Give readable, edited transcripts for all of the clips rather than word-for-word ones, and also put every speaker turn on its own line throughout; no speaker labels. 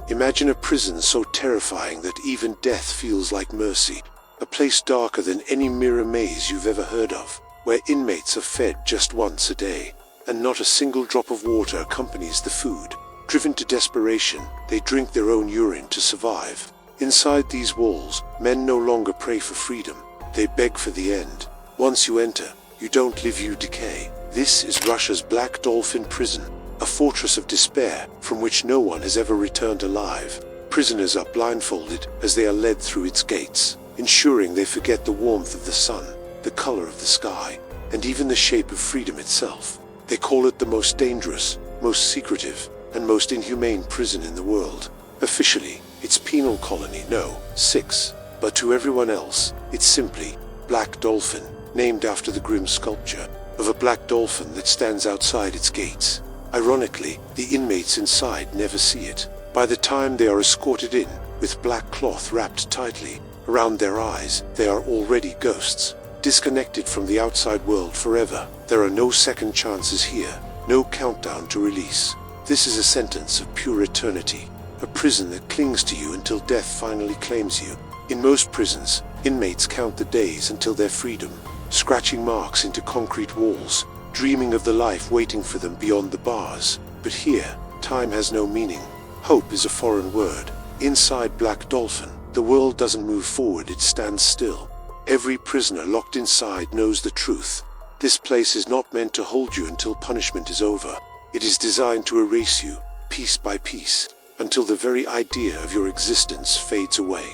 Imagine a prison so terrifying that even death feels like mercy. A place darker than any mirror maze you've ever heard of, where inmates are fed just once a day, and not a single drop of water accompanies the food. Driven to desperation, they drink their own urine to survive. Inside these walls, men no longer pray for freedom, they beg for the end. Once you enter, you don't live, you decay. This is Russia's Black Dolphin prison, a fortress of despair from which no one has ever returned alive. Prisoners are blindfolded as they are led through its gates, ensuring they forget the warmth of the sun, the color of the sky, and even the shape of freedom itself. They call it the most dangerous, most secretive, and most inhumane prison in the world. Officially, it's Penal Colony No. 6, but to everyone else, it's simply Black Dolphin, named after the grim sculpture of a black dolphin that stands outside its gates. Ironically, the inmates inside never see it. By the time they are escorted in, with black cloth wrapped tightly around their eyes, they are already ghosts, disconnected from the outside world forever. There are no second chances here, no countdown to release. This is a sentence of pure eternity, a prison that clings to you until death finally claims you. In most prisons, inmates count the days until their freedom, scratching marks into concrete walls, dreaming of the life waiting for them beyond the bars. But here, time has no meaning. Hope is a foreign word. Inside Black Dolphin, the world doesn't move forward, it stands still. Every prisoner locked inside knows the truth. This place is not meant to hold you until punishment is over. It is designed to erase you, piece by piece, until the very idea of your existence fades away.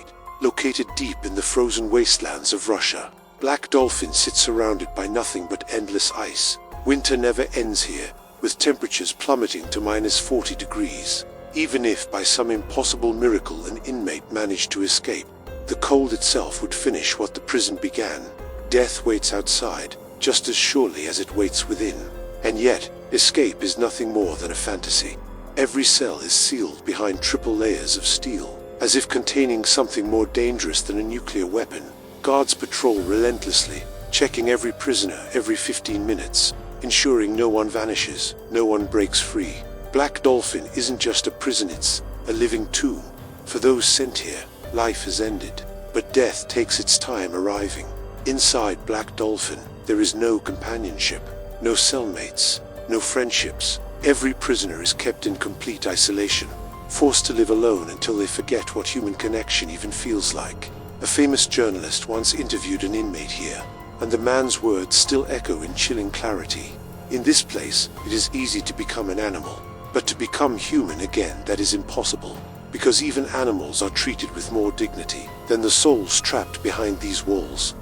Located deep in the frozen wastelands of Russia, Black Dolphin sits surrounded by nothing but endless ice. Winter never ends here, with temperatures plummeting to -40 degrees. Even if by some impossible miracle an inmate managed to escape, the cold itself would finish what the prison began. Death waits outside, just as surely as it waits within. And yet, escape is nothing more than a fantasy. Every cell is sealed behind triple layers of steel, as if containing something more dangerous than a nuclear weapon. Guards patrol relentlessly, checking every prisoner every 15 minutes, ensuring no one vanishes, no one breaks free. Black Dolphin isn't just a prison, it's a living tomb. For those sent here, life has ended, but death takes its time arriving. Inside Black Dolphin, there is no companionship, no cellmates, no friendships. Every prisoner is kept in complete isolation, forced to live alone until they forget what human connection even feels like. A famous journalist once interviewed an inmate here, and the man's words still echo in chilling clarity. In this place, it is easy to become an animal, but to become human again, that is impossible, because even animals are treated with more dignity than the souls trapped behind these walls.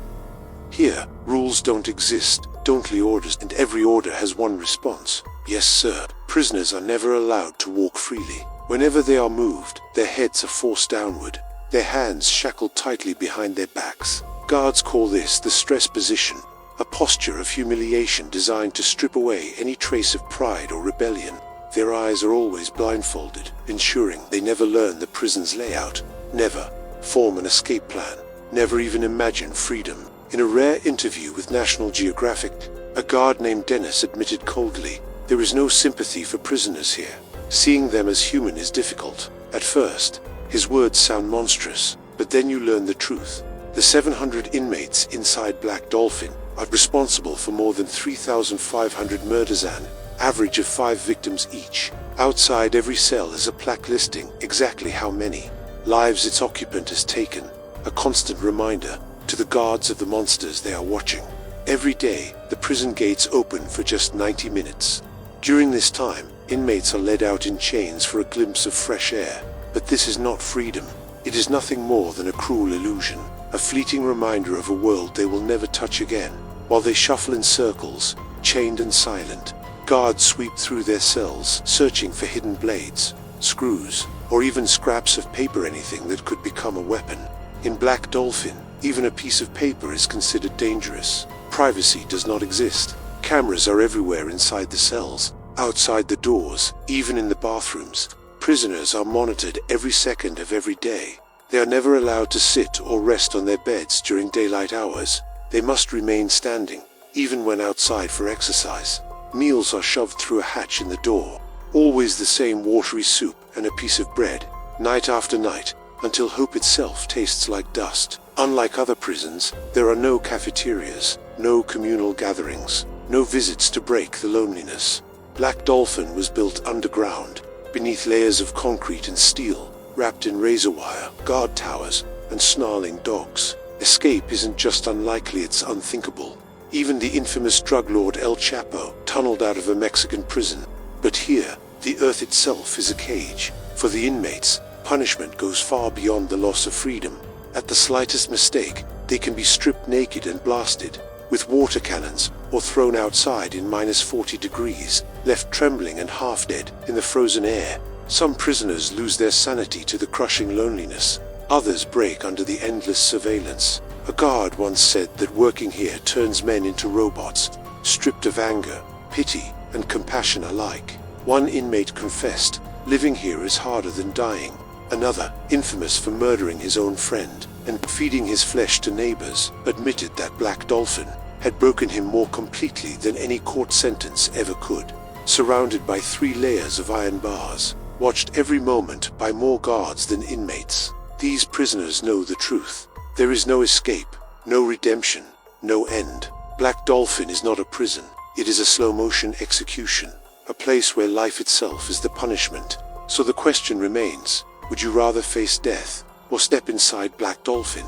Here, rules don't exist, only orders, and every order has one response. Yes, sir. Prisoners are never allowed to walk freely. Whenever they are moved, their heads are forced downward, their hands shackled tightly behind their backs. Guards call this the stress position, a posture of humiliation designed to strip away any trace of pride or rebellion. Their eyes are always blindfolded, ensuring they never learn the prison's layout, never form an escape plan, never even imagine freedom. In a rare interview with National Geographic, a guard named Dennis admitted coldly, "There is no sympathy for prisoners here. Seeing them as human is difficult." At first, his words sound monstrous, but then you learn the truth. The 700 inmates inside Black Dolphin are responsible for more than 3,500 murders, an average of 5 victims each. Outside every cell is a plaque listing exactly how many lives its occupant has taken, a constant reminder to the guards of the monsters they are watching. Every day, the prison gates open for just 90 minutes. During this time, inmates are led out in chains for a glimpse of fresh air. But this is not freedom. It is nothing more than a cruel illusion, a fleeting reminder of a world they will never touch again. While they shuffle in circles, chained and silent, guards sweep through their cells, searching for hidden blades, screws, or even scraps of paper, anything that could become a weapon. In Black Dolphin, even a piece of paper is considered dangerous. Privacy does not exist. Cameras are everywhere inside the cells, outside the doors, even in the bathrooms. Prisoners are monitored every second of every day. They are never allowed to sit or rest on their beds during daylight hours. They must remain standing, even when outside for exercise. Meals are shoved through a hatch in the door. Always the same watery soup and a piece of bread. night after night, until hope itself tastes like dust. Unlike other prisons, there are no cafeterias, no communal gatherings, no visits to break the loneliness. Black Dolphin was built underground, beneath layers of concrete and steel, wrapped in razor wire, guard towers, and snarling dogs. Escape isn't just unlikely, it's unthinkable. Even the infamous drug lord El Chapo tunneled out of a Mexican prison. But here, the earth itself is a cage. For the inmates, punishment goes far beyond the loss of freedom. At the slightest mistake, they can be stripped naked and blasted with water cannons, or thrown outside in -40 degrees, left trembling and half dead in the frozen air. Some prisoners lose their sanity to the crushing loneliness. Others break under the endless surveillance. A guard once said that working here turns men into robots, stripped of anger, pity, and compassion alike. One inmate confessed, living here is harder than dying. Another, infamous for murdering his own friend and feeding his flesh to neighbors, admitted that Black Dolphin had broken him more completely than any court sentence ever could. Surrounded by 3 layers of iron bars, watched every moment by more guards than inmates, these prisoners know the truth. There is no escape, no redemption, no end. Black Dolphin is not a prison. It is a slow-motion execution, a place where life itself is the punishment. So the question remains, would you rather face death or step inside Black Dolphin?